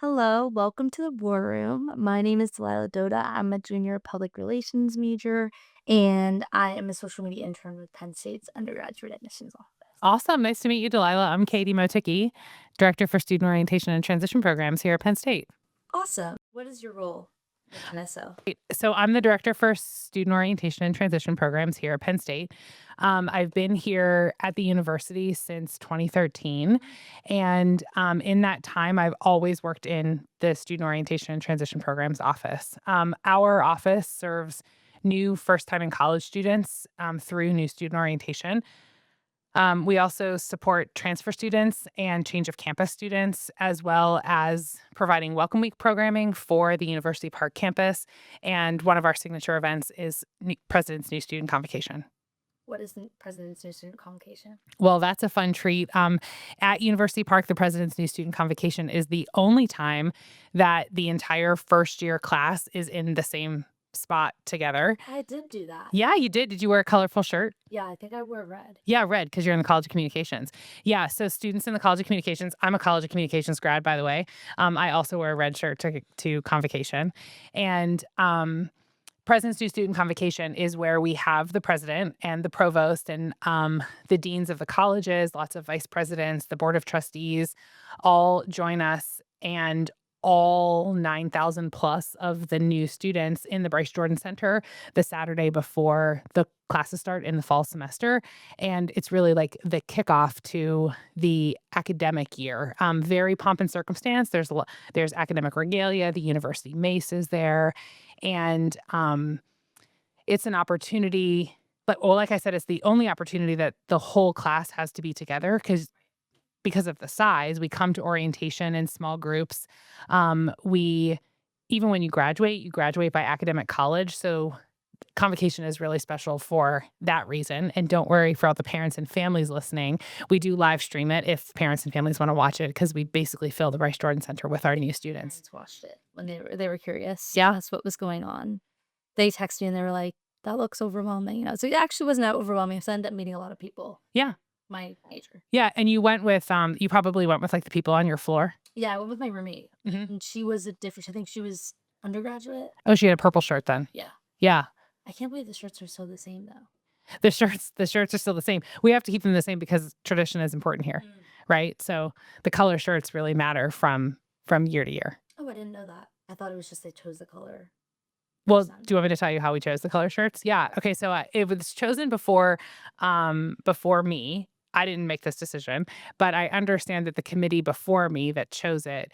Hello, welcome to the War Room. My name is Delilah Doda. I'm a junior public relations major, and I am a social media intern with Penn State's undergraduate admissions office. Awesome. Nice to meet you, Delilah. I'm Katie Motycki, Director for Student Orientation and Transition Programs here at Penn State. Awesome. What is your role with NSO? So I'm the Director for Student Orientation and Transition Programs here at Penn State. I've been here at the university since 2013. And in that time, I've always worked in the Student Orientation and Transition Programs office. Our office serves new first time in college students through new student orientation. We also support transfer students and change of campus students, as well as providing Welcome Week programming for the University Park campus. And one of our signature events is President's New Student Convocation. What is the President's New Student Convocation? Well, that's a fun treat. At University Park, the President's New Student Convocation is the only time that the entire first year class is in the same spot together. I did do that. Yeah, you did. Did you wear a colorful shirt? Yeah, I think I wore red. Yeah, red because you're in the College of Communications. Yeah, so students in the College of Communications. I'm a College of Communications grad, by the way. I also wear a red shirt to convocation, and President's New Student Convocation is where we have the president and the provost and the deans of the colleges, lots of vice presidents, the board of trustees, all join us, and all 9,000 plus of the new students in the Bryce Jordan Center the Saturday before the classes start in the fall semester. And it's really like the kickoff to the academic year. Very pomp and circumstance. There's academic regalia. The university mace is there, and it's an opportunity. But well, like I said, it's the only opportunity that the whole class has to be together because of the size. We come to orientation in small groups. We even when you graduate by academic college. So convocation is really special for that reason. And don't worry for all the parents and families listening. We do live stream it if parents and families want to watch it because we basically fill the Bryce Jordan Center with our new students. Parents watched it when they were curious. Yeah. That's what was going on. They texted me and they were like, "That looks overwhelming." So it actually wasn't that overwhelming. So I ended up meeting a lot of people. Yeah. My major. Yeah. And you probably went with like the people on your floor. Yeah, I went with my roommate, Mhm. and she was a different. I think she was undergraduate. Oh, she had a purple shirt then. Yeah, Yeah. I can't believe the shirts are still the same though. The shirts are still the same. We have to keep them the same because tradition is important here, right? So the color shirts really matter from year to year. Oh, I didn't know that. I thought it was just they chose the color. Well, Sun. do you want me to tell you how we chose the color shirts? Yeah. Okay. So it was chosen before me. I didn't make this decision, but I understand that the committee before me that chose it,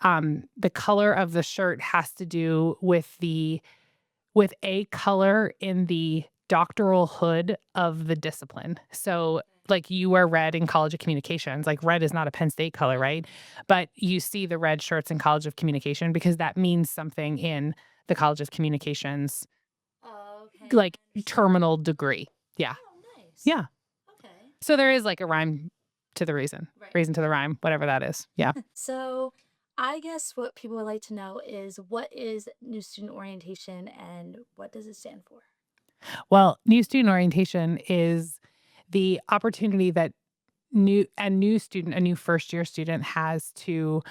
the color of the shirt has to do with a color in the doctoral hood of the discipline. So, like you wear red in College of Communications, like red is not a Penn State color, right? But you see the red shirts in College of Communication because that means something in the College of Communications, Oh, okay. like I understand. terminal degree. Yeah. Oh, nice. Yeah. Okay. So there is like a rhyme to the Right. reason to the rhyme, whatever that is. Yeah. So, I guess what people would like to know is what is new student orientation and what does it stand for? Well, new student orientation is the opportunity that a new first year student has to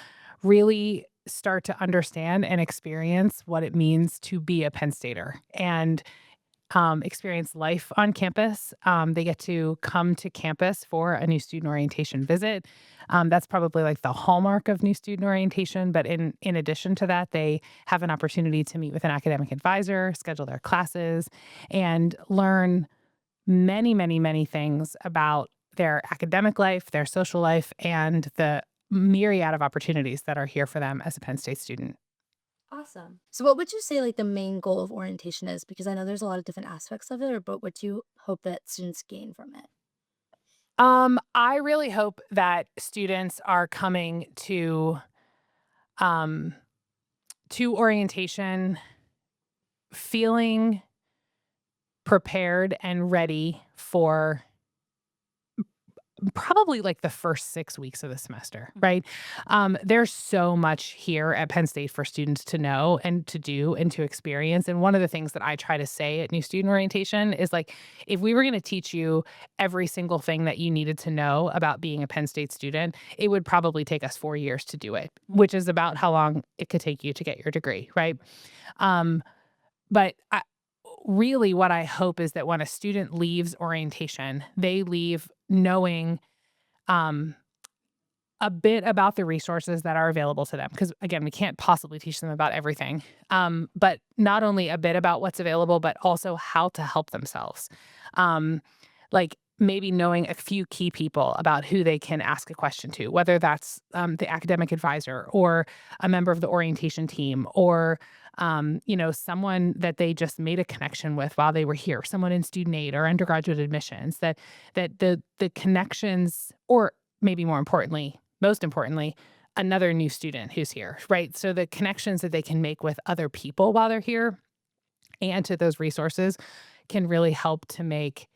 really start to understand and experience what it means to be a Penn Stater and experience life on campus. They get to come to campus for a new student orientation visit. That's probably like the hallmark of new student orientation. But in addition to that, they have an opportunity to meet with an academic advisor, schedule their classes, and learn many, many, many things about their academic life, their social life, and the myriad of opportunities that are here for them as a Penn State student. Awesome. So what would you say like the main goal of orientation is? Because I know there's a lot of different aspects of it, or but what do you hope that students gain from it? I really hope that students are coming um, to orientation feeling prepared and ready for probably like the first 6 weeks of the semester, Mhm. right? There's so much here at Penn State for students to know and to do and to experience. And one of the things that I try to say at new student orientation is like, if we were going to teach you every single thing that you needed to know about being a Penn State student, it would probably take us 4 years to do it, which is about how long it could take you to get your degree, right? Um, but really, what I hope is that when a student leaves orientation, they leave knowing um, a bit about the resources that are available to them. Because again, we can't possibly teach them about everything. But not only a bit about what's available, but also how to help themselves. Um, like maybe knowing a few key people about who they can ask a question to, whether that's the academic advisor or a member of the orientation team or someone that they just made a connection with while they were here, someone in student aid or undergraduate admissions, that the connections, or maybe more importantly, most importantly, another new student who's here, right? So the connections that they can make with other people while they're here and to those resources can really help to make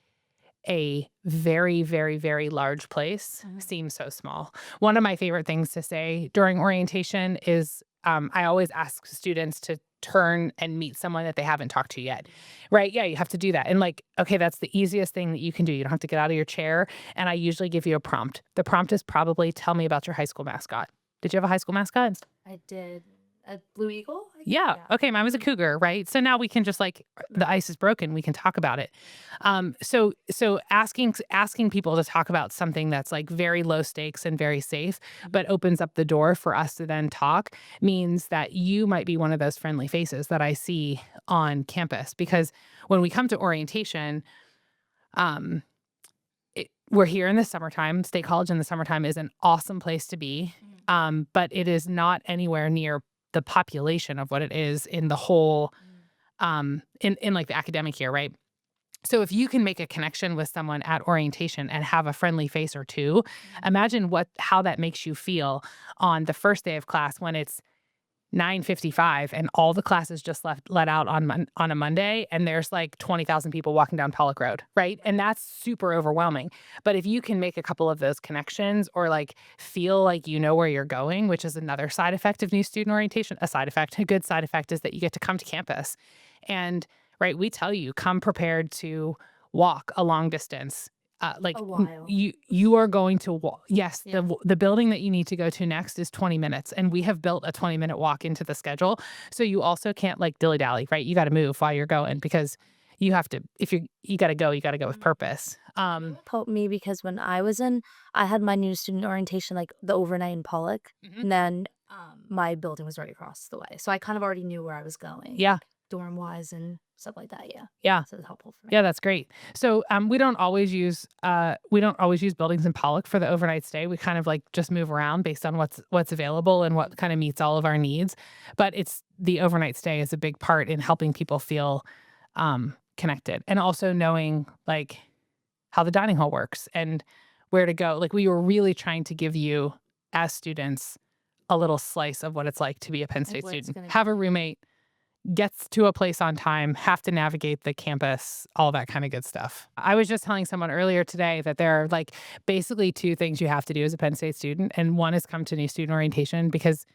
a very, very, very large place Mhm. seem so small. One of my favorite things to say during orientation is I always ask students to turn and meet someone that they haven't talked to yet. Right? Yeah, you have to do that. And like, okay, that's the easiest thing that you can do. You don't have to get out of your chair. And I usually give you a prompt. The prompt is probably tell me about your high school mascot. Did you have a high school mascot? I did a blue eagle, I think? Yeah. Yeah. Okay. Mine was a Mhm. cougar, right? So now we can just like the Right. ice is broken. We can talk about it. So asking people to talk about something that's like very low stakes and very safe, Mhm. but opens up the door for us to then talk means that you might be one of those friendly faces that I see on campus. Because when we come to orientation, um, we're here in the summertime. State College in the summertime is an awesome place to be, Mhm. but it is not anywhere near the population of what it is in the whole Mhm. in like the academic year, right? So if you can make a connection with someone at orientation and have a friendly face or two, Mhm. imagine what how that makes you feel on the first day of class when it's 9:55 and all the classes just let out on a Monday and there's like 20,000 people walking down Pollock Road, right? And Right. that's super overwhelming. But if you can make a couple of those connections or like feel like you know where you're going, which is another side effect of new student orientation, a side effect, a good side effect is that you get to come to campus. And right, we tell you come prepared to walk a long distance. A while. You are going to walk. Yes, Yeah. the building that you need to go to next is 20 minutes, and we have built a 20-minute walk into the schedule. So you also can't like dilly dally, right? You got to move while you're going because you have to. If you got to go, you got to go with Mhm. purpose. That would help me because when I was in, I had my new student orientation like the overnight in Pollock, Mhm. and then my building was right across the way, so I kind of already knew where I was going, Yeah, like dorm wise and stuff like that. Yeah, yeah. so it's helpful for me. Yeah, that's great. So, we don't always use buildings in Pollock for the overnight stay. We kind of like just move around based on what's available and what kind of meets all of our needs. But it's the overnight stay is a big part in helping people feel connected and also knowing like how the dining hall works and where to go. Like we were really trying to give you as students a little slice of what it's like to be a Penn Like State where it's student. gonna Have a be. roommate, gets to a place on time, have to navigate the campus, all that kind of good stuff. I was just telling someone earlier today that there are like basically two things you have to do as a Penn State student. And one is come to new student orientation because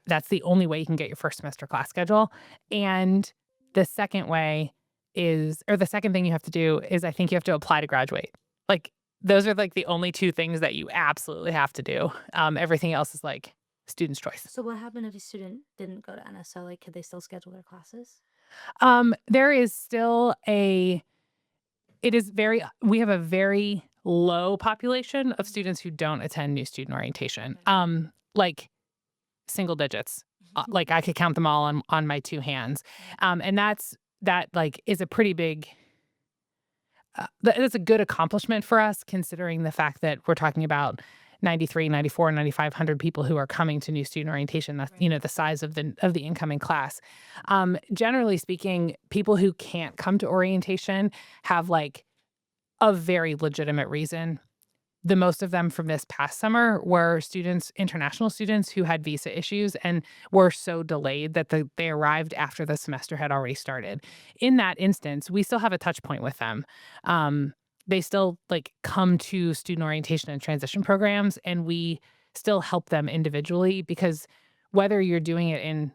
that's the only way you can get your first semester class schedule. And the second way is, or the second thing you have to do is I think you have to apply to graduate. Like those are like the only two things that you absolutely have to do. Everything else is like student's choice. So what happened if a student didn't go to NSO? Like, could they still schedule their classes? There is still a it is very we have a very low population of Mhm. students who don't attend new student orientation. Okay. Like single digits. Like I could count them all on my two hands. Mhm. And that like is a pretty big that's a good accomplishment for us considering the fact that we're talking about 93, 94, 9,500 people who are coming to new student orientation. That's, Right. the size of the incoming class. Generally speaking, people who can't come to orientation have like a very legitimate reason. The most of them from this past summer were students, international students who had visa issues and were so delayed that they arrived after the semester had already started. In that instance, we still have a touch point with them. Um, they still, like, come to student orientation and transition programs, and we still help them individually because whether you're doing it in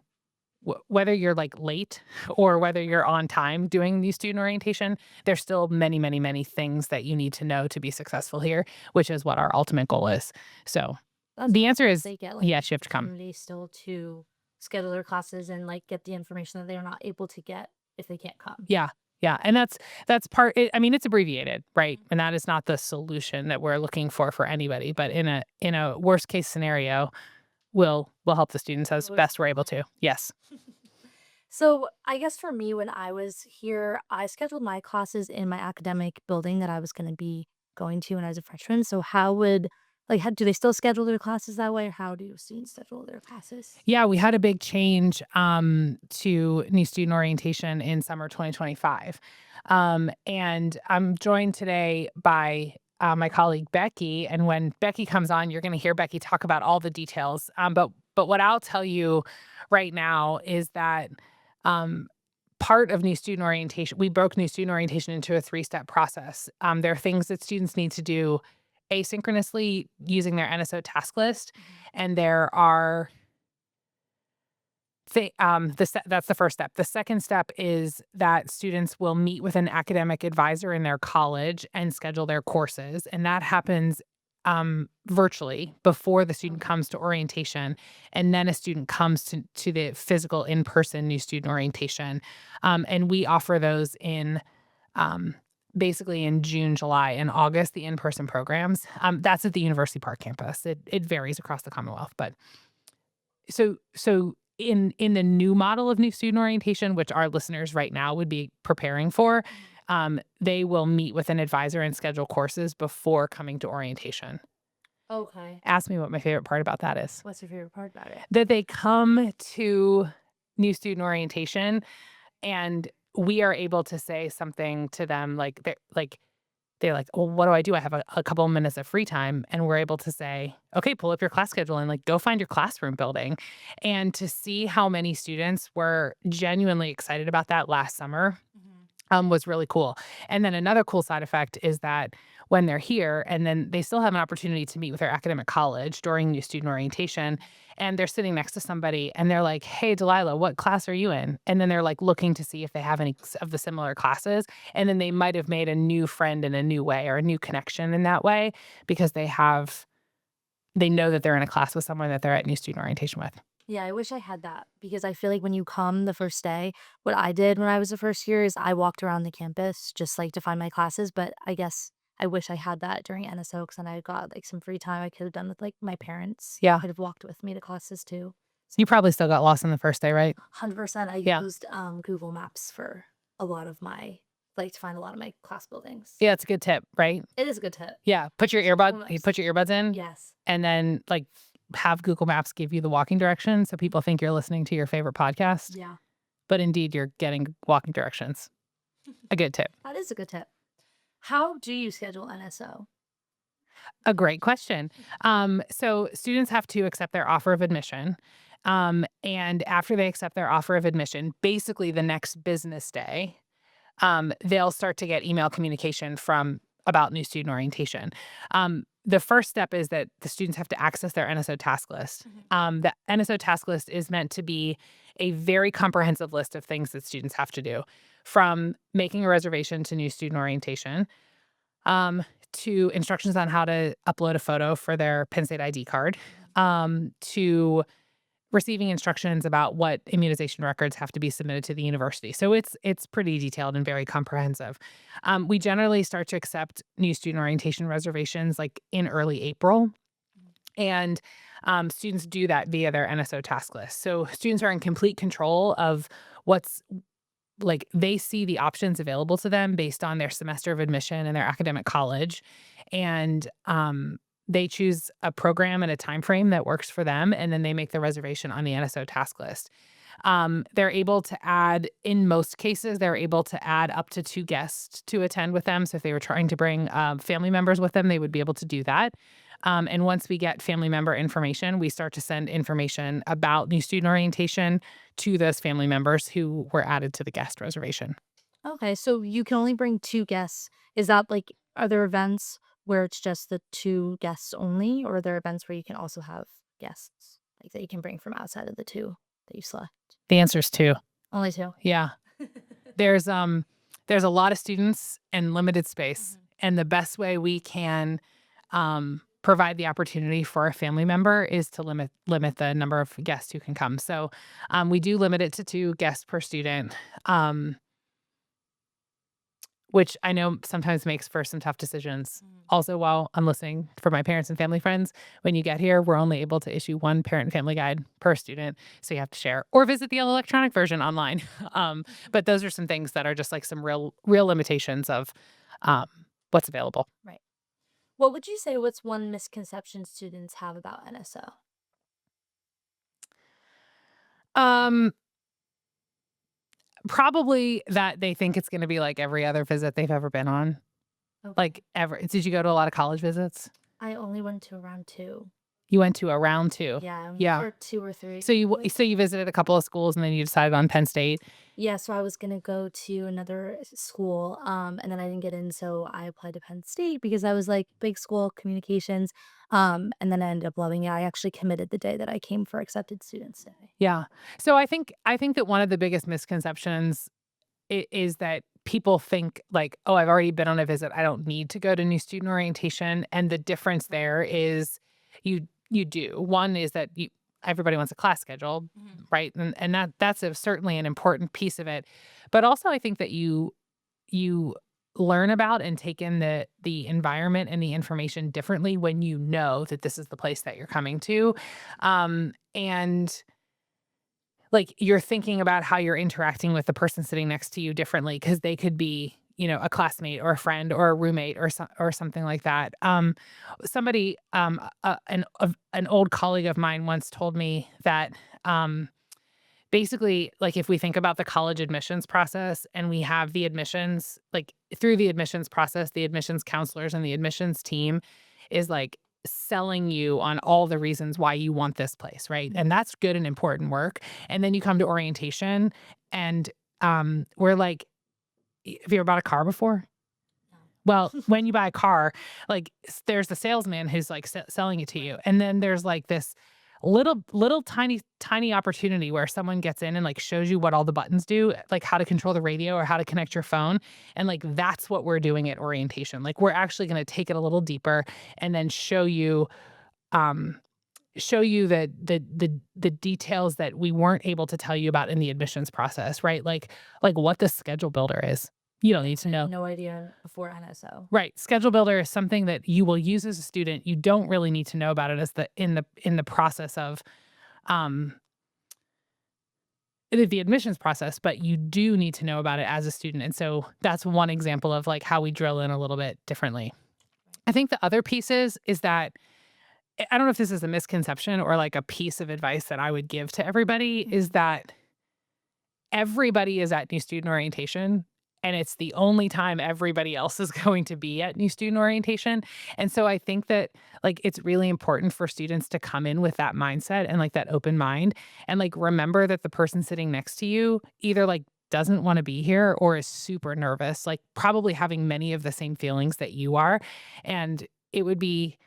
whether you're, like, late or whether you're on time doing the student orientation, there's still many, many, many things that you need to know to be successful here, which is what our ultimate goal is. So, That's the answer awesome that is they get, like, yes, an you have to come. opportunity still to schedule their classes and, like, get the information that they're not able to get if they can't come. Yeah, yeah, and that's part I mean, it's abbreviated, right? Mhm. And that is not the solution that we're looking for anybody, but in a worst case scenario, we'll help the students You as always best have we're a able plan. to. Yes. So, I guess for me, when I was here, I scheduled my classes in my academic building that I was gonna be going to when I was a freshman. So how would how do they still schedule their classes that way, or how do students schedule their classes? Yeah, we had a big change, to new student orientation in summer 2025. And I'm joined today by, my colleague Becki, and when Becki comes on, you're gonna hear Becki talk about all the details. But what I'll tell you right now is that, um, part of new student orientation we broke new student orientation into a three-step process. There are things that students need to do asynchronously using their NSO task list, Mhm. and there are that's the first step. The second step is that students will meet with an academic advisor in their college and schedule their courses, and that happens, virtually before the student Okay. comes to orientation, and then a student comes to the physical in-person new student orientation. And we offer those in, um, basically in June, July, and August, the in-person programs. That's at the University Park campus. It varies across the Commonwealth, but so in the new model of new student orientation, which our listeners right now would be preparing for, Mhm. they will meet with an advisor and schedule courses before coming to orientation. Okay. Ask me what my favorite part about that is. What's your favorite part about it? That they come to new student orientation and we are able to say something to them they're like, "Well, what do I do? I have a couple of minutes of free time." And we're able to say, "Okay, pull up your class schedule and like go find your classroom building." And to see how many students were genuinely excited about that last summer Mhm. was really cool. And then another cool side effect is that when they're here and then they still have an opportunity to meet with their academic college during new student orientation, and they're sitting next to somebody and they're like, "Hey, Delilah, what class are you in?" And then they're like looking to see if they have any of the similar classes. And then they might have made a new friend in a new way or a new connection in that way because they know that they're in a class with someone that they're at new student orientation with. Yeah, I wish I had that because I feel like when you come the first day, what I did when I was the first year is I walked around the campus just like to find my classes. But I guess I wish I had that during NSO because then I got like some free time I could have done with like my parents who Yeah. could have walked with me to classes too. You probably still got lost on the first day, right? 100% I Yeah. used Google Maps for a lot of my, like to find a lot of my class buildings. Yeah, it's a good tip, right? It is a good tip. Yeah, Google Maps. put your earbuds in, Yes. and then, like, have Google Maps give you the walking directions so people think you're listening to your favorite podcast, Yeah. but indeed you're getting walking directions. A good tip. That is a good tip. How do you schedule NSO? A great question. So students have to accept their offer of admission, and after they accept their offer of admission, basically the next business day, they'll start to get email communication from about new student orientation. The first step is that the students have to access their NSO task list. Mhm. The NSO task list is meant to be a very comprehensive list of things that students have to do, from making a reservation to new student orientation, to instructions on how to upload a photo for their Penn State ID card, to receiving instructions about what immunization records have to be submitted to the university. So it's pretty detailed and very comprehensive. We generally start to accept new student orientation reservations like in early April, Mhm. and students do that via their NSO task list. So students are in complete control of what's like they see the options available to them based on their semester of admission and their academic college, and they choose a program and a time frame that works for them, and then they make the reservation on the NSO task list. They're able to add, in most cases, they're able to add up to 2 guests to attend with them. So if they were trying to bring, family members with them, they would be able to do that. And once we get family member information, we start to send information about new student orientation to those family members who were added to the guest reservation. Okay, so you can only bring 2 guests. Is that, like are there events where it's just the 2 guests only, or are there events where you can also have guests, like, that you can bring from outside of the 2 that you select? The answer is 2. Only 2? Yeah. There's, um there's a lot of students and limited space, Mhm. and the best way we can, provide the opportunity for a family member is to limit the number of guests who can come. So, we do limit it to 2 guests per student, um, which I know sometimes makes for some tough decisions. Mhm. Also, while I'm listening for my parents and family friends, when you get here, we're only able to issue 1 parent and family guide per student, so you have to share or visit the electronic version online. But those are some things that are just, like, some real limitations of, um, what's available. Right. What would you say what's one misconception students have about NSO? Um, Probably that they think it's gonna be like every other visit they've ever been on. Okay. Like, ever did you go to a lot of college visits? I only went to around 2. You went to around 2. Yeah, Yeah. or 2 or 3 So probably. you visited a couple of schools and then you decided on Penn State? Yeah, so I was gonna go to another school, and then I didn't get in, so I applied to Penn State because I was like big school communications, and then I ended up loving it. I actually committed the day that I came for accepted students day. Yeah. So I think that one of the biggest misconceptions is that people think like, "Oh, I've already been on a visit. I don't need to go to new student orientation." And the difference Right. there is you do. One is that everybody wants a class schedule, Mhm. right? And that's certainly an important piece of it. But also I think that you learn about and take in the environment and the information differently when you know that this is the place that you're coming to. And like, you're thinking about how you're interacting with the person sitting next to you differently because they could be, a classmate or a friend or a roommate or something like that. Somebody, an old colleague of mine once told me that, basically, like, if we think about the college admissions process and we have the admissions like, through the admissions process, the admissions counselors and the admissions team is, like, selling you on all the reasons why you want this place, right? And Mhm. that's good and important work, and then you come to orientation and, we're like have you ever bought a car before? Well, No. when you buy a car, like, there's the salesman who's, like, selling it to Right. you, and then there's, like, this little tiny opportunity where someone gets in and, like, shows you what all the buttons do, like, how to control the radio or how to connect your phone, and, like, that's what we're doing at orientation. Like, we're actually gonna take it a little deeper and then um, show you the details that we weren't able to tell you about in the admissions process, right? Like, what the schedule builder is. You don't need to I had know. no idea before NSO. Right. Schedule builder is something that you will use as a student. You don't really need to know about it as the process of um the admissions process, but you do need to know about it as a student. And so that's one example of like how we drill in a little bit differently. Right. I think the other piece is that I don't know if this is a misconception or like a piece of advice that I would give to everybody is Mhm. that everybody is at new student orientation, and it's the only time everybody else is going to be at new student orientation, and so I think that, like, it's really important for students to come in with that mindset and, like, that open mind, and, like, remember that the person sitting next to you either, like, doesn't wanna be here or is super nervous, like, probably having many of the same feelings that you are, and it would be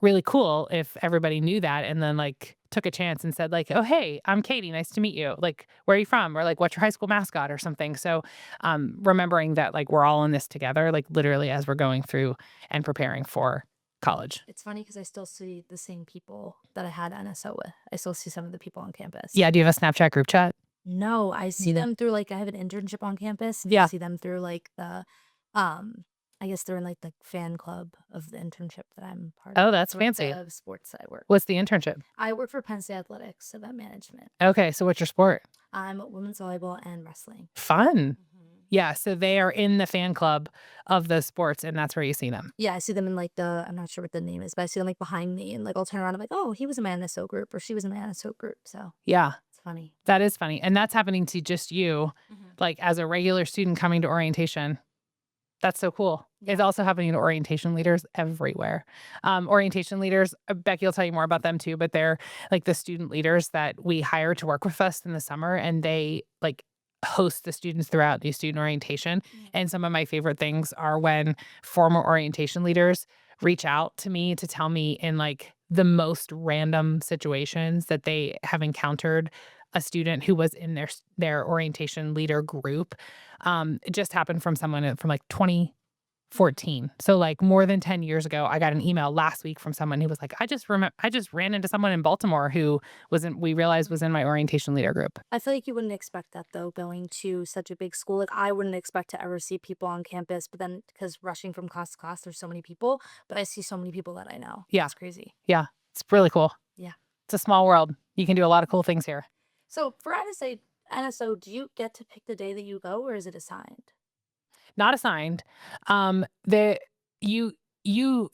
really cool if everybody knew that and then, like, took a chance and said, like, "Oh, hey, I'm Katie, nice to meet you. Like, where are you from?" Or, like, "What's your high school mascot?" Or something. So, remembering that, like, we're all in this together, like, literally as we're going through and preparing for college. It's funny because I still see the same people that I had NSO with. I still see some of the people on campus. Yeah, do you have a Snapchat group chat? No, I see No. them through, like I have an internship on campus, and I Yeah. see them through, like, um I guess they're in, like, the fan club of the internship that I'm part of Oh, that's for, like, fancy. the sports that I work. What's the internship? I work for Penn State Athletics, event management. Okay, so what's your sport? I'm women's volleyball and wrestling. Fun. Mhm. Yeah, so they are in the fan club of the sports, and that's where you see them. Yeah, I see them in, like, I'm not sure what the name is, but I see them, like, behind me, and, like, I'll turn around, I'm like, "Oh, he was in my NSO group," or "She was in my NSO group," so Yeah. it's funny. That is funny, and that's happening to just you, Mhm. like, as a regular student coming to orientation. That's so cool. Yeah. It's also happening to orientation leaders everywhere. Orientation leaders, Becky will tell you more about them too, but they're, like, the student leaders that we hire to work with us in the summer, and they, like, host the students throughout new student orientation. Mm. And some of my favorite things are when former orientation leaders reach out to me to tell me in like the most random situations that they have encountered a student who was in their orientation leader group. It just happened from someone from like 2014. So like more than 10 years ago, I got an email last week from someone who was like, I just ran into someone in Baltimore who we realized was in my orientation leader group. I feel like you wouldn't expect that though, going to such a big school. Like I wouldn't expect to ever see people on campus, but then because rushing from class to class, there's so many people, but I see so many people that I know. Yeah. It's crazy. Yeah. It's really cool. Yeah. It's a small world. You can do a lot of cool things here. So for NSO, do you get to pick the day that you go or is it assigned? Not assigned. You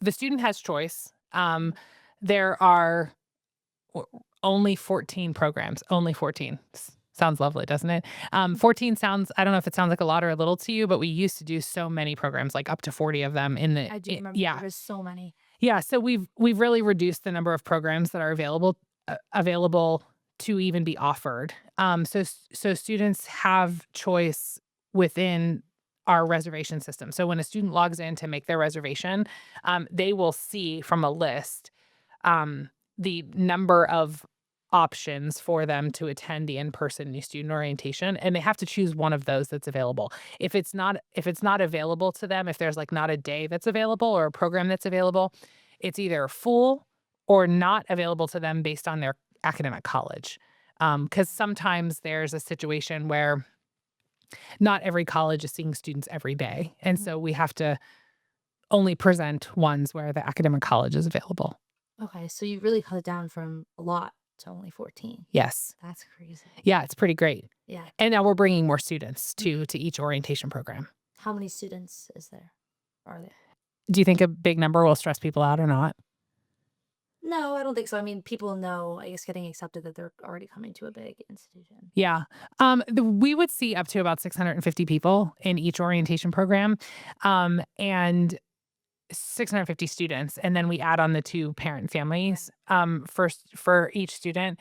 the student has choice. There are o only 14 programs, only 14. Sounds lovely, doesn't it? 14 sounds I don't know if it sounds like a lot or a little to you, but we used to do so many programs, like up to 40 of them in the I do remember yeah. there was so many. Yeah, so we've really reduced the number of programs that are available to even be offered. So students have choice within our reservation system. So when a student logs in to make their reservation, they will see from a list the number of options for them to attend the in-person new student orientation, and they have to choose one of those that's available. If it's not available to them, if there's like not a day that's available or a program that's available, it's either full or not available to them based on their academic college. Because sometimes there's a situation where not every college is seeing students every day, and Mhm. so we have to only present ones where the academic college is available. Okay, so you really cut it down from a lot to only 14. Yes. That's crazy. Yeah, it's pretty great. Yeah. And now we're bringing more students Mm. to each orientation program. How many students are there? Do you think a big number will stress people out or not? No, I don't think so. I mean, people know, I guess, getting accepted that they're already coming to a big institution. Yeah. We would see up to about 650 people in each orientation program, and 650 students, and then we add on the 2 parent families, for each student.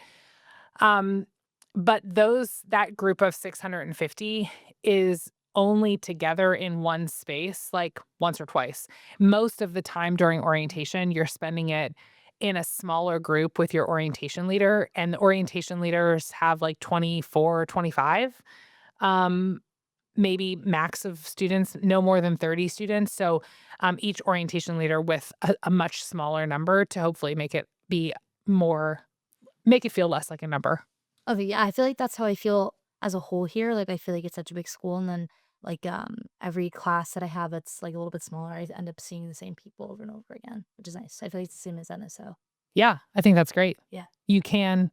Um, but that group of 650 is only together in one space, like, once or twice. Most of the time during orientation, you're spending it in a smaller group with your orientation leader, and the orientation leaders have, like, 24, 25, um, maybe max of students, no more than 30 students, so, each orientation leader with a much smaller number to hopefully make it feel less like a number. Okay, yeah, I feel like that's how I feel as a whole here. Like, I feel like it's such a big school, and then every class that I have that's like a little bit smaller, I end up seeing the same people over and over again, which is nice. I feel like it's the same as NSO. Yeah, I think that's great. Yeah, You can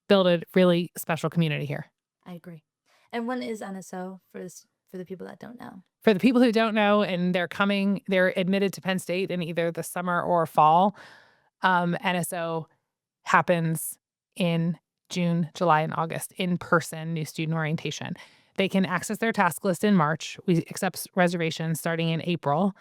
build a really special community here. I agree. And when is NSO for the people that don't know? For the people who don't know and they're admitted to Penn State in either the summer or fall, NSO happens in June, July, and August, in-person new student orientation. They can access their task list in March. We accept reservations starting in April,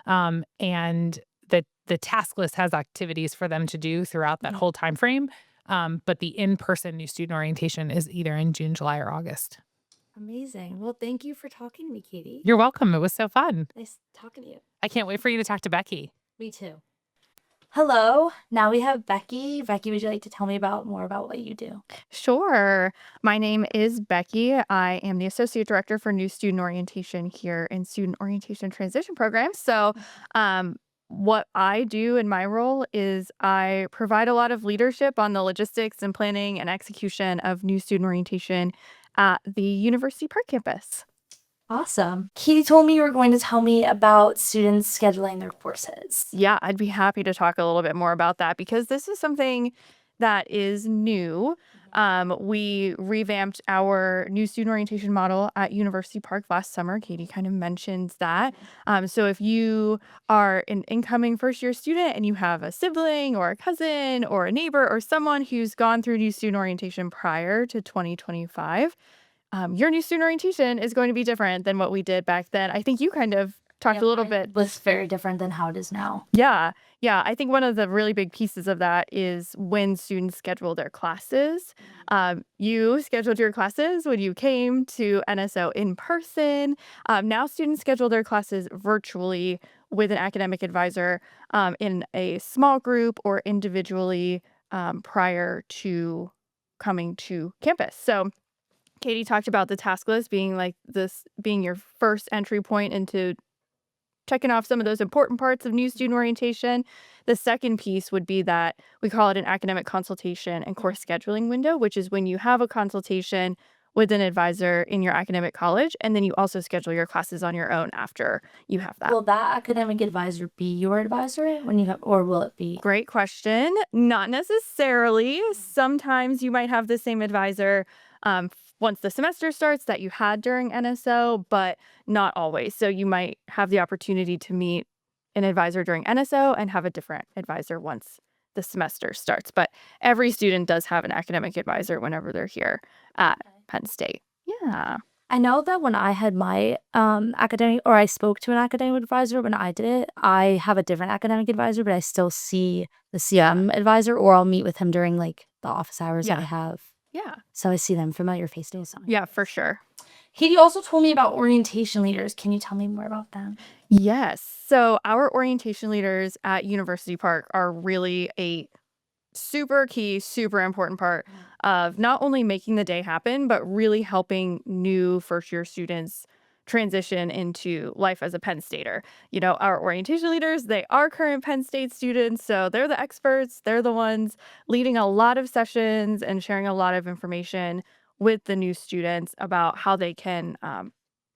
and the task list has activities for them to do throughout that Mhm. whole time frame, but the in-person new student orientation is either in June, July, or August. Amazing. Well, thank you for talking to me, Katie. You're welcome. It was so fun. Nice talking to you. I can't wait for you to talk to Becki. Me too. Hello. Now we have Becky. Becky, would you like to tell me more about what you do? Sure. My name is Becki. I am the Associate Director for New Student Orientation here in Student Orientation Transition Program. So, what I do in my role is I provide a lot of leadership on the logistics and planning and execution of new student orientation at the University Park campus. Awesome. Katie told me you were going to tell me about students scheduling their courses. Yeah, I'd be happy to talk a little bit more about that because this is something that is new. We revamped our new student orientation model at University Park last summer. Katie kind of mentioned that. So if you are an incoming first year student and you have a sibling or a cousin or a neighbor or someone who's gone through new student orientation prior to 2025, your new student orientation is going to be different than what we did back then. I think you kind of talked a little bit. Was very different than how it is now. Yeah. Yeah. I think one of the really big pieces of that is when students schedule their classes. You scheduled your classes when you came to NSO in person. Now students schedule their classes virtually with an academic advisor in a small group or individually prior to coming to campus. So Katie talked about the task list being like this, being your first entry point into checking off some of those important parts of new student orientation. The second piece would be that we call it an academic consultation and course scheduling window, which is when you have a consultation with an advisor in your academic college, and then you also schedule your classes on your own after you have that. Will that academic advisor be your advisor when you have, or will it be? Great question. Not necessarily. Sometimes you might have the same advisor once the semester starts that you had during NSO, but not always. So you might have the opportunity to meet an advisor during NSO and have a different advisor once the semester starts. But every student does have an academic advisor whenever they're here at Penn State. Yeah. I know that when I had my academic, or I spoke to an academic advisor when I did it, I have a different academic advisor, but I still see the CM advisor, or I'll meet with him during like the office hours that I Yeah. have. Yeah. So I see them, familiar face to face. Yeah, for sure. Katie also told me about orientation leaders. Can you tell me more about them? Yes. So our orientation leaders at University Park are really a super key, super important part of not only making the day happen, but really helping new first year students transition into life as a Penn Stater. You know, our orientation leaders, they are current Penn State students, so they're the experts. They're the ones leading a lot of sessions and sharing a lot of information with the new students about how they can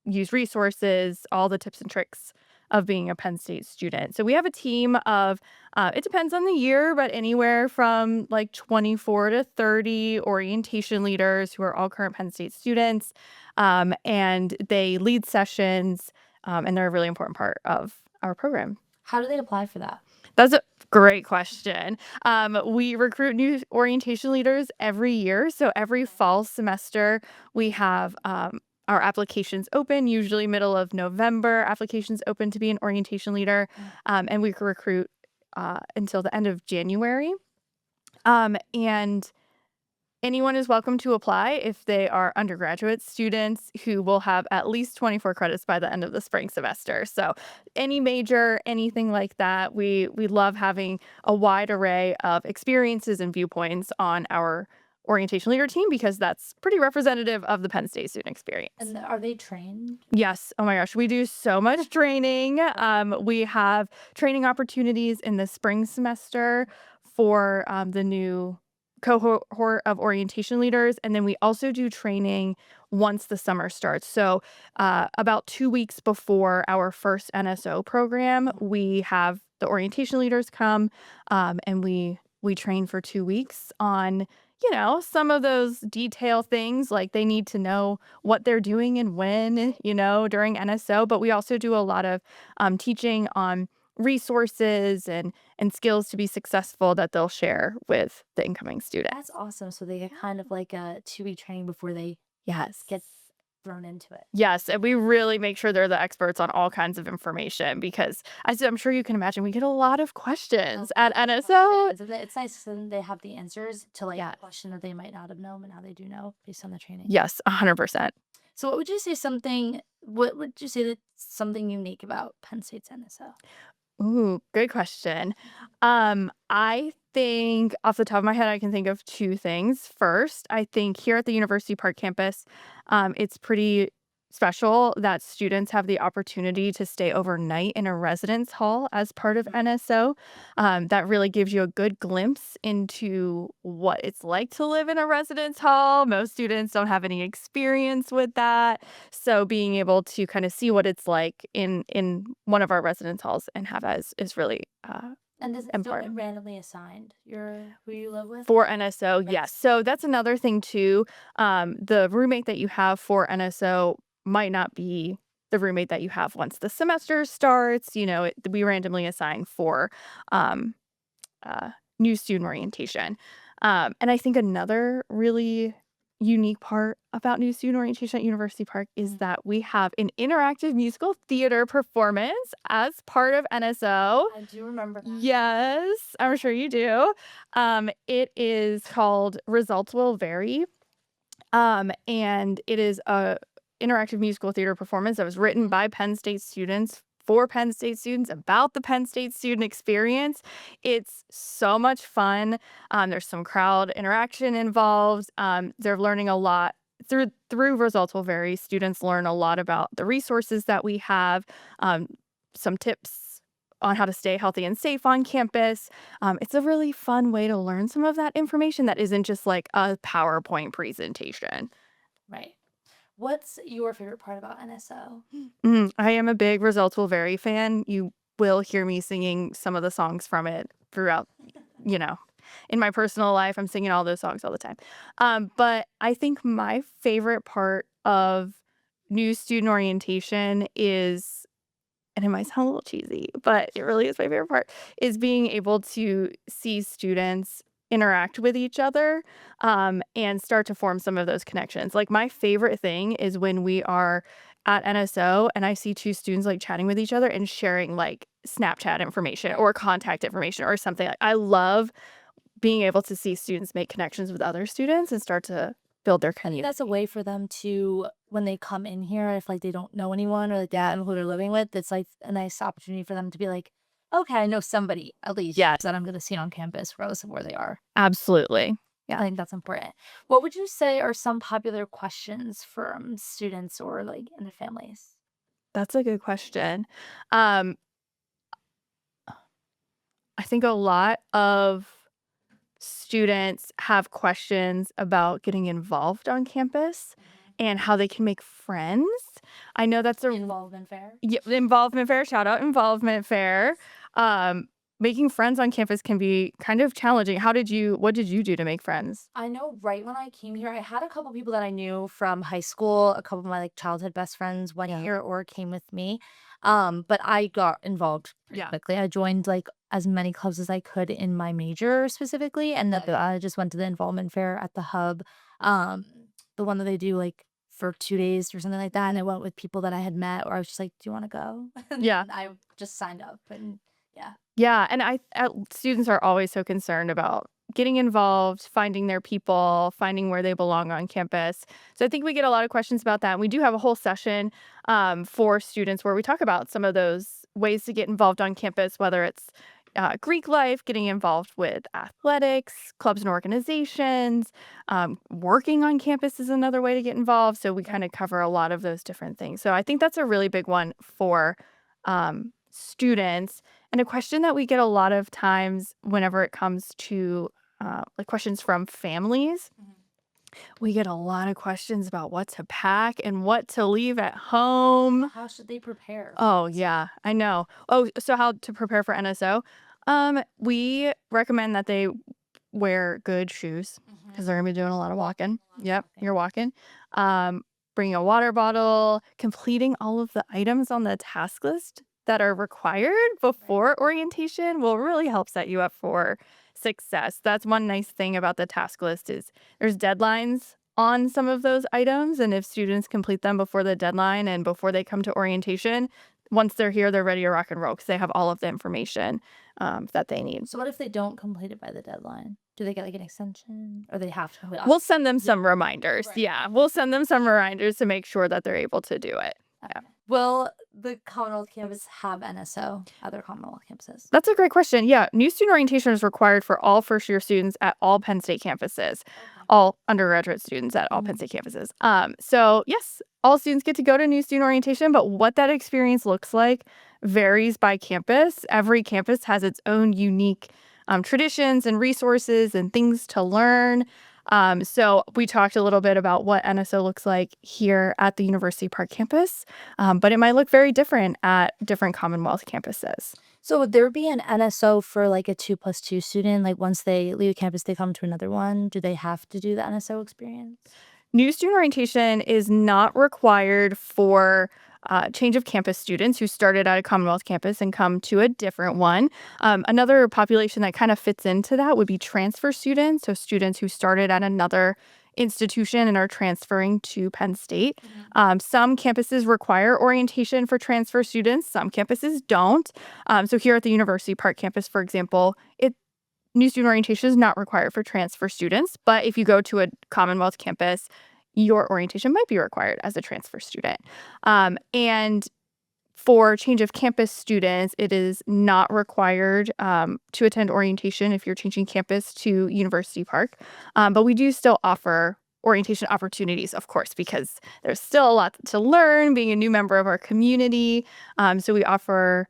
use resources, all the tips and tricks of being a Penn State student. So we have a team of, it depends on the year, but anywhere from like 24 to 30 orientation leaders who are all current Penn State students. And they lead sessions, and they're a really important part of our program. How do they apply for that? That's a great question. We recruit new orientation leaders every year. So every fall semester, we have our applications open, usually middle of November. Applications open to be an orientation leader, and we can recruit until the end of January. And anyone is welcome to apply if they are undergraduate students who will have at least 24 credits by the end of the spring semester. So any major, anything like that, we love having a wide array of experiences and viewpoints on our orientation leader team because that's pretty representative of the Penn State student experience. And are they trained? Yes. Oh my gosh. We do so much training. We have training opportunities in the spring semester for the new cohort of orientation leaders. And then we also do training once the summer starts. So about 2 weeks before our first NSO program, we have the orientation leaders come and we train for 2 weeks on some of those detail things like they need to know what they're doing and when, during NSO. But we also do a lot of teaching on resources and skills to be successful that they'll share with the incoming students. That's awesome. So they get kind of like a 2-week training before they Yes. get thrown into it. Yes, and we really make sure they're the experts on all kinds of information because I'm sure you can imagine we get a lot of questions at NSO. It's nice when they have the answers to like Yes. a question that they might not have known, but now they do know based on the training. Yes, 100%. So what would you say that's something unique about Penn State's NSO? Ooh, good question. I think off the top of my head, I can think of two things. First, I think here at the University Park campus, it's pretty special that students have the opportunity to stay overnight in a residence hall as part of NSO. That really gives you a good glimpse into what it's like to live in a residence hall. Most students don't have any experience with that. So being able to kind of see what it's like in one of our residence halls and have that is really And is it still important. randomly assigned who you live with? For NSO, yes. So that's another thing too. The roommate that you have for NSO might not be the roommate that you have once the semester starts. We randomly assign for um, new student orientation. And I think another really unique part about new student orientation at University Park is that we have an interactive musical theater performance as part of NSO. I do remember that. Yes, I'm sure you do. It is called Results Will Vary. And it is a interactive musical theater performance that was written by Penn State students for Penn State students about the Penn State student experience. It's so much fun. There's some crowd interaction involved. They're learning a lot through Results Will Vary. Students learn a lot about the resources that we have, some tips on how to stay healthy and safe on campus. It's a really fun way to learn some of that information that isn't just like a PowerPoint presentation. Right. What's your favorite part about NSO? I am a big Results Will Vary fan. You will hear me singing some of the songs from it throughout, in my personal life. I'm singing all those songs all the time. But I think my favorite part of new student orientation is, and it might sound a little cheesy, but it really is my favorite part, is being able to see students interact with each other, and start to form some of those connections. Like, my favorite thing is when we are at NSO and I see two students like chatting with each other and sharing like Snapchat information or contact information or something. Like, I love being able to see students make connections with other students and start to build their I think community. that's a way for them to, when they come in here, if like they don't know anyone or like that and who they're living with, it's like a nice opportunity for them to be like, okay, I know somebody at least Yes. that I'm going to see on campus, regardless of where they are. Absolutely. I think that's important. What would you say are some popular questions from students or like in their families? That's a good question. Um, I think a lot of students have questions about getting involved on campus and how they can make friends. I know that's a Involvement fair. yeah, involvement fair. Shout out involvement fair. Making friends on campus can be kind of challenging. What did you do to make friends? I know right when I came here, I had a couple people that I knew from high school. A couple of my like childhood best friends went here or came with me. But I got involved pretty Yeah. quickly. I joined like as many clubs as I could in my major specifically, and then I just went to the involvement fair at the hub, um, the one that they do like for 2 days or something like that. And I went with people that I had met, or I was just like, "Do you want to go?" And Yeah. I just signed up, and yeah. Yeah, and students are always so concerned about getting involved, finding their people, finding where they belong on campus. So I think we get a lot of questions about that. And we do have a whole session for students where we talk about some of those ways to get involved on campus, whether it's Greek life, getting involved with athletics, clubs and organizations. Working on campus is another way to get involved. So we kind of cover a lot of those different things. So I think that's a really big one for students. And a question that we get a lot of times whenever it comes to like questions from families, we get a lot of questions about what to pack and what to leave at home. How should they prepare? Oh, yeah, I know. Oh, so how to prepare for NSO? We recommend that they wear good shoes because they're gonna be doing a lot of walking. Yep, you're walking. Bring a water bottle, completing all of the items on the task list that are required before orientation will really help set you up for success. That's one nice thing about the task list is there's deadlines on some of those items, and if students complete them before the deadline and before they come to orientation, once they're here, they're ready to rock and roll because they have all of the information that they need. So what if they don't complete it by the deadline? Do they get like an extension, or they have to complete it? We'll send them some reminders. Right. Yeah, we'll send them some reminders to make sure that they're able to do it. Yeah. Will the Commonwealth campus have NSO? Other Commonwealth campuses? That's a great question. Yeah, new student orientation is required for all first-year students at all Penn State campuses, all undergraduate students at all Penn State campuses. So yes, all students get to go to new student orientation, but what that experience looks like varies by campus. Every campus has its own unique traditions and resources and things to learn. So we talked a little bit about what NSO looks like here at the University Park campus, but it might look very different at different Commonwealth campuses. So would there be an NSO for like a 2+2 student? Like once they leave campus, they come to another one. Do they have to do the NSO experience? New student orientation is not required for change of campus students who started at a Commonwealth campus and come to a different one. Another population that kind of fits into that would be transfer students, so students who started at another institution and are transferring to Penn State. Some campuses require orientation for transfer students. Some campuses don't. So here at the University Park campus, for example, new student orientation is not required for transfer students. But if you go to a Commonwealth campus, your orientation might be required as a transfer student. And for change of campus students, it is not required to attend orientation if you're changing campus to University Park. But we do still offer orientation opportunities, of course, because there's still a lot to learn being a new member of our community. So we offer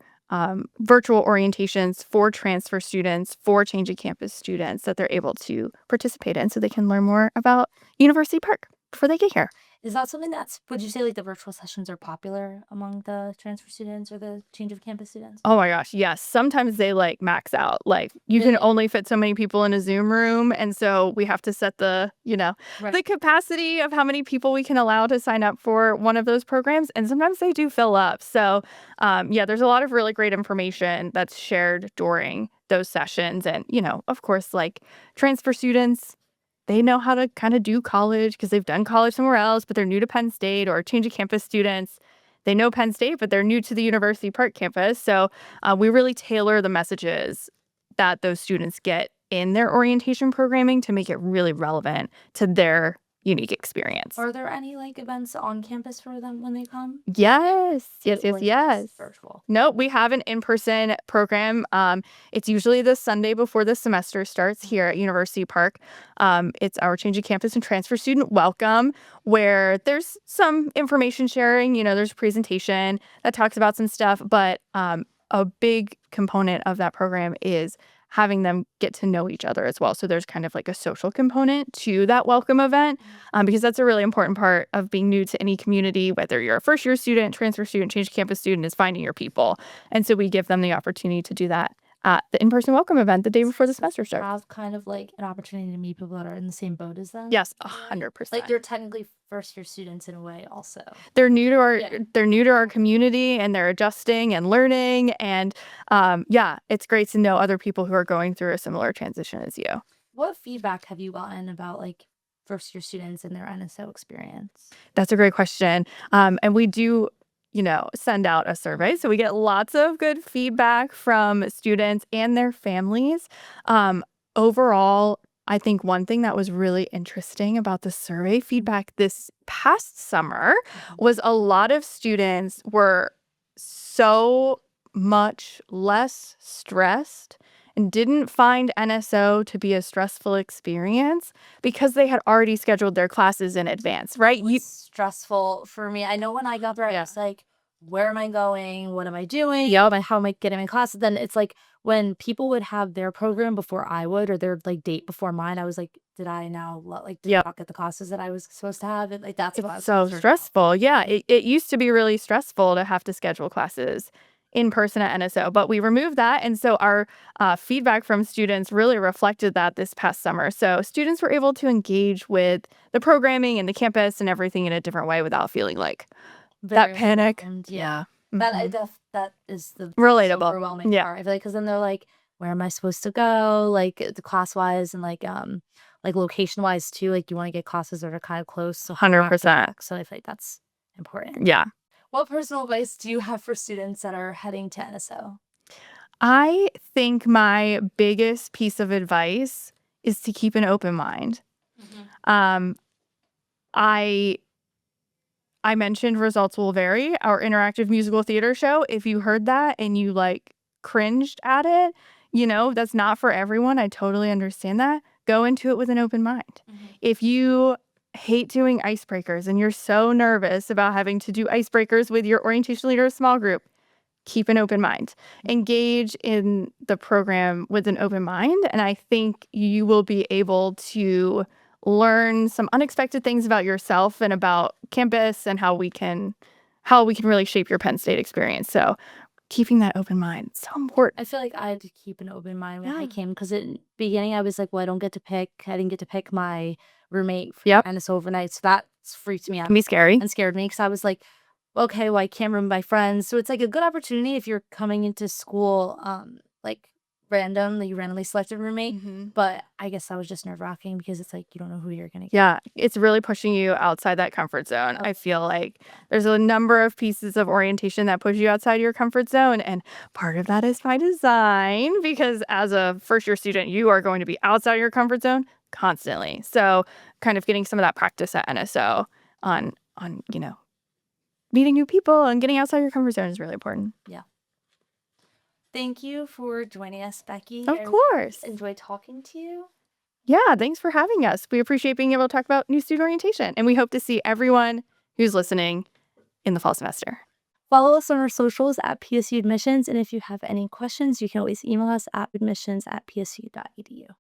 virtual orientations for transfer students, for change of campus students that they're able to participate in so they can learn more about University Park before they get here. Is that something would you say like the virtual sessions are popular among the transfer students or the change of campus students? Oh my gosh, yes. Sometimes they max out. You can only fit so many people in a Zoom room. And so we have to set the capacity of how many people we can allow to sign up for one of those programs. And sometimes they do fill up. So there's a lot of really great information that's shared during those sessions. And, of course, transfer students, they know how to kind of do college because they've done college somewhere else, but they're new to Penn State, or change of campus students. They know Penn State, but they're new to the University Park campus. So we really tailor the messages that those students get in their orientation programming to make it really relevant to their unique experience. Are there any events on campus for them when they come? Yes. Virtual. Nope, we have an in-person program. It's usually the Sunday before the semester starts here at University Park. It's our change of campus and transfer student welcome, where there's some information sharing. There's a presentation that talks about some stuff, but a big component of that program is having them get to know each other as well. So there's kind of a social component to that welcome event, because that's a really important part of being new to any community, whether you're a first-year student, transfer student, change campus student, is finding your people. And so we give them the opportunity to do that at the in-person welcome event the day before the semester starts. Have kind of an opportunity to meet people that are in the same boat as them? Yes, 100%. They're technically first-year students in a way also. They're new to our community, and they're adjusting and learning. And it's great to know other people who are going through a similar transition as you. What feedback have you gotten about first-year students and their NSO experience? That's a great question. And we do send out a survey. So we get lots of good feedback from students and their families. Overall, I think one thing that was really interesting about the survey feedback this past summer was a lot of students were so much less stressed and didn't find NSO to be a stressful experience because they had already scheduled their classes in advance, right? It was stressful for me. I know when I got there, I was like, where am I going? What am I doing? How am I getting my classes? Then it's when people would have their program before I would, or their date before mine, I was like, did I now not get the classes that I was supposed to have? That's what I was so stressful. Yeah, it used to be really stressful to have to schedule classes in person at NSO, but we removed that. And so our feedback from students really reflected that this past summer. So students were able to engage with the programming and the campus and everything in a different way without feeling that panic. Yeah. Mhm. That is the Relatable. overwhelming Yeah. part. I feel because then they're where am I supposed to go? The class wise and location wise too. You want to get classes that are kind of close. So 100%. So I feel that's important. Yeah. What personal advice do you have for students that are heading to NSO? I think my biggest piece of advice is to keep an open mind. I mentioned Results Will Vary, our interactive musical theater show. If you heard that and you cringed at it, that's not for everyone. I totally understand that. Go into it with an open mind. If you hate doing icebreakers and you're so nervous about having to do icebreakers with your orientation leader small group, keep an open mind. Engage in the program with an open mind, and I think you will be able to learn some unexpected things about yourself and about campus and how we can really shape your Penn State experience. So keeping that open mind, so important. I feel like I had to keep an open mind when I came, because in the beginning I was like, well, I didn't get to pick my roommate for NSO overnight. So that freaked me out. Can be scary. And scared me, because I was like, okay, well, I can't room with my friends. So it's a good opportunity if you're coming into school random, like, you randomly selected roommate, Mhm. but I guess that was just nerve-wracking because it's like you don't know who you're gonna get. Yeah, it's really pushing you outside that comfort zone. I feel like there's a number of pieces of orientation that push you outside your comfort zone, and part of that is by design because as a first-year student, you are going to be outside your comfort zone constantly. So, kind of getting some of that practice at NSO on, meeting new people and getting outside your comfort zone is really important. Yeah. Thank you for joining us, Becky. Of I course. enjoyed talking to you. Yeah, thanks for having us. We appreciate being able to talk about new student orientation, and we hope to see everyone who's listening in the fall semester. Follow us on our socials at PSU Admissions, and if you have any questions, you can always email us at admissions@psu.edu.